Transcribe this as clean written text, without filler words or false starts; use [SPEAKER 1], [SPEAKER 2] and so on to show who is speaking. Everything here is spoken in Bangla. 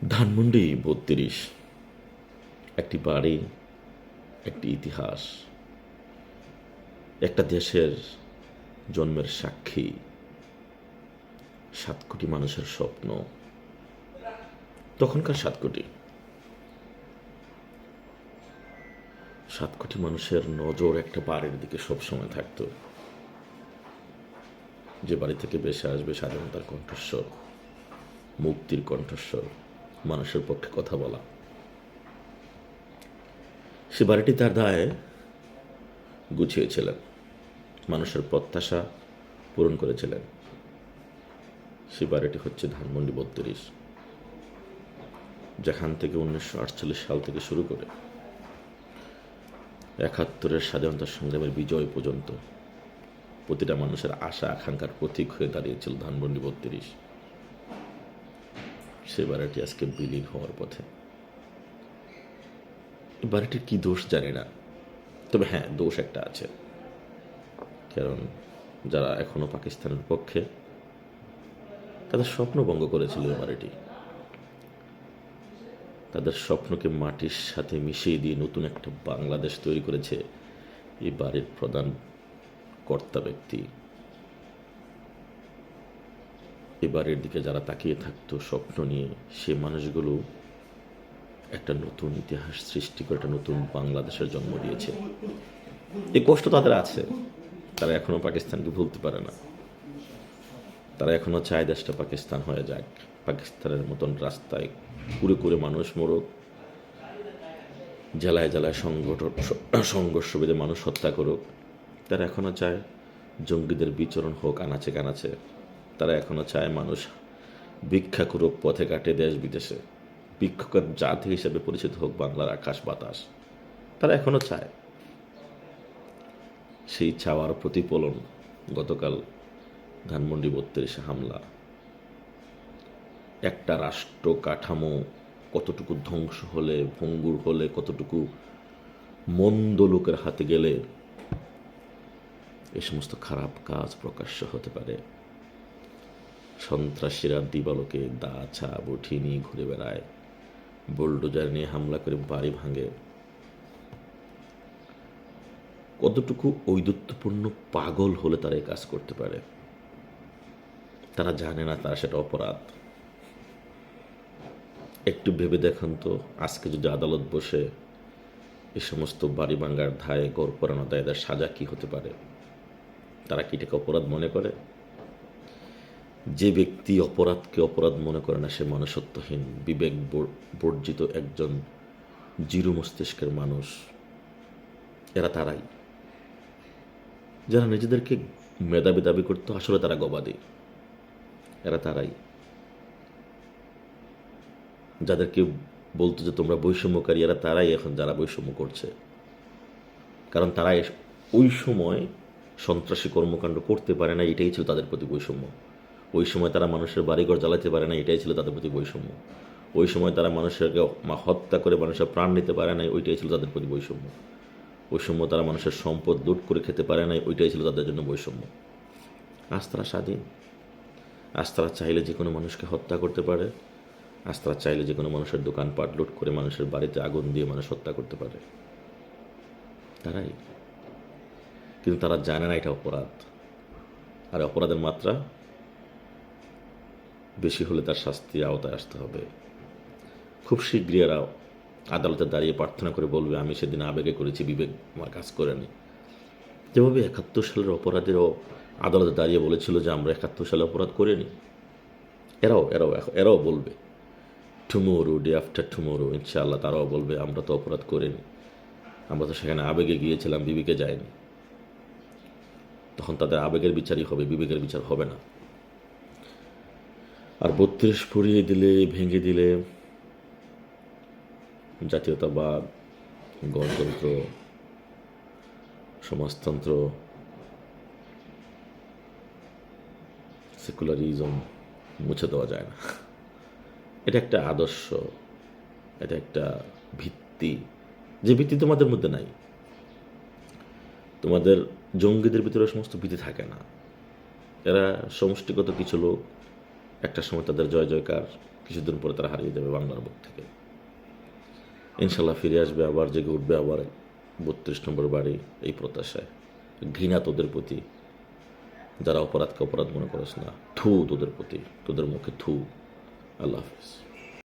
[SPEAKER 1] ধানমন্ডি ৩২, একটি বাড়ি, একটি ইতিহাস, একটা দেশের জন্মের সাক্ষী, ৭ কোটি মানুষের স্বপ্ন। তখনকার ৭ কোটি, ৭ কোটি মানুষের নজর একটা বাড়ির দিকে সবসময় থাকতো, যে বাড়ি থেকে বেশি আসবে স্বাধীনতার কণ্ঠস্বর, মুক্তির কণ্ঠস্বর, মানুষের পক্ষে কথা বলা। সে বাড়িটি তার দায়ে গুছিয়েছিলেন, মানুষের প্রত্যাশা পূরণ করেছিলেন। সে বাড়িটি হচ্ছে ধানমন্ডি ৩২, যেখান থেকে ১৯৪৮ সাল থেকে শুরু করে ৭১-এর স্বাধীনতা সংগ্রামের বিজয় পর্যন্ত প্রতিটা মানুষের আশা আকাঙ্ক্ষার প্রতীক হয়ে দাঁড়িয়েছিল ধানমন্ডি ৩২। সে বাড়িটি আজকে বিলীন হওয়ার পথে। এই বাড়িটির কি দোষ জানি না, তবে হ্যাঁ, দোষ একটা আছে। কারণ যারা এখনো পাকিস্তানের পক্ষে, তাদের স্বপ্ন ভঙ্গ করেছিল এই বাড়িটি। তাদের স্বপ্নকে মাটির সাথে মিশিয়ে দিয়ে নতুন একটা বাংলাদেশ তৈরি করেছে এই বাড়ির প্রধান কর্তা ব্যক্তি। এ বাড়ির দিকে যারা তাকিয়ে থাকতো স্বপ্ন নিয়ে, সে মানুষগুলো একটা নতুন ইতিহাস সৃষ্টি করে একটা নতুন বাংলাদেশের জন্ম দিয়েছে। এই কষ্ট তাদের আছে, তারা এখনো পাকিস্তানকে ভুলতে পারে না। তারা এখনো চায় দেশটা পাকিস্তান হয়ে যাক, পাকিস্তানের মতন রাস্তায় কুড়ে কুড়ে মানুষ মরুক, জেলায় জেলায় সংঘর্ষ বেঁধে মানুষ হত্যা করুক। তারা এখনো চায় জঙ্গিদের বিচরণ হোক আনাচে কানাচে। তারা এখনো চায় মানুষ ভিক্ষা করুক পথে ঘাটে দেশ বিদেশে, ভিক্ষুকের জাতি হিসেবে পরিচিত হোক বাংলার আকাশ বাতাস। তারা এখনো চায়। সেই চাওয়ার প্রতিফলন গতকাল ধানমন্ডি ৩২-এ হামলা। একটা রাষ্ট্র কাঠামো কতটুকু ধ্বংস হলে, ভঙ্গুর হলে, কতটুকু মন্দ লোকের হাতে গেলে এই সমস্ত খারাপ কাজ প্রকাশ্য হতে পারে। সন্ত্রাসীরা দিবালোকে দা ছা বঠি নিয়ে ঘুরে বেড়ায়, বুলডোজার নিয়ে হামলা করে বাড়ি ভাঙে। কতটুকু ঔদ্ধত্যপূর্ণ পাগল হলে তারা এই কাজ করতে পারে। তারা জানে না তারা সেটা অপরাধ। একটু ভেবে দেখুন তো, আজকে যদি আদালত বসে এই সমস্ত বাড়ি ভাঙ্গার দায়ে, গড় পোড়ানো দায়ে এদের সাজা কি হতে পারে? তারা কি এটাকে অপরাধ মনে করে? যে ব্যক্তি অপরাধকে অপরাধ মনে করে না, সে মনুষ্যত্বহীন, বিবেক বর্জিত একজন জিরো মস্তিষ্কের মানুষ। এরা তারাই যারা নিজেদেরকে মেধাবী দাবি করতো, আসলে তারা গবাদি। এরা তারাই যাদেরকে বলতো যে তোমরা বৈষম্যকারী, এরা তারাই এখন যারা বৈষম্য করছে। কারণ তারা ওই সময় সন্ত্রাসী কর্মকাণ্ড করতে পারে না, এটাই ছিল তাদের প্রতি বৈষম্য। ওই সময় তারা মানুষের বাড়িঘর জ্বালাতে পারে না, এটাই ছিল তাদের প্রতি বৈষম্য। ওই সময় তারা মানুষকে হত্যা করে মানুষের প্রাণ নিতে পারে না, ওইটাই ছিল তাদের প্রতি বৈষম্য। ওই সময় তারা মানুষের সম্পদ লুট করে খেতে পারে না, ওইটাই ছিল তাদের জন্য বৈষম্য। আজ তারা স্বাধীন। আজ তারা চাইলে যে কোনো মানুষকে হত্যা করতে পারে। আজ তারা চাইলে যে কোনো মানুষের দোকানপাট লুট করে, মানুষের বাড়িতে আগুন দিয়ে মানুষ হত্যা করতে পারে। তারাই। কিন্তু তারা জানে না এটা অপরাধ। আর অপরাধের মাত্রা বেশি হলে তার শাস্তির আওতায় আসতে হবে। খুব শীঘ্রই এরা আদালতে দাঁড়িয়ে প্রার্থনা করে বলবে, আমি সেদিন আবেগে করেছি, বিবেক আমার কাজ করেনি। যেভাবে ৭১ সালের অপরাধীরাও আদালতে দাঁড়িয়ে বলেছিল যে আমরা ৭১ সালে অপরাধ করিনি, এরাও বলবে টুমোরো, ডে আফটার টুমোরো, ইনশাআল্লাহ তারাও বলবে আমরা তো অপরাধ করিনি, আমরা তো সেখানে আবেগে গিয়েছিলাম, বিবেকে যায়নি। তখন তাদের আবেগের বিচারই হবে, বিবেকের বিচার হবে না। আর ৩২ পুড়িয়ে দিলে, ভেঙে দিলে জাতীয়তাবাদ, গণতন্ত্র, সমাজতন্ত্র, সেকুলারিজম মুছে দেওয়া যায় না। এটা একটা আদর্শ, এটা একটা ভিত্তি, যে ভিত্তি তোমাদের মধ্যে নাই। তোমাদের জঙ্গিদের ভিতরে সমস্ত ভীতি থাকে না। এরা সমষ্টিগত কিছু লোক, একটা সময় তাদের জয় জয়কার কিছুদিন পরে তারা হারিয়ে যাবে বাংলার বুক থেকে। ইনশাল্লাহ ফিরে আসবে, আবার জেগে উঠবে আবার 32 নম্বর বাড়ি, এই প্রত্যাশায়। ঘৃণা তোদের প্রতি, যারা অপরাধকে অপরাধ মনে করিস না, থু তোদের প্রতি, তোদের মুখে থু। আল্লাহ হাফিজ।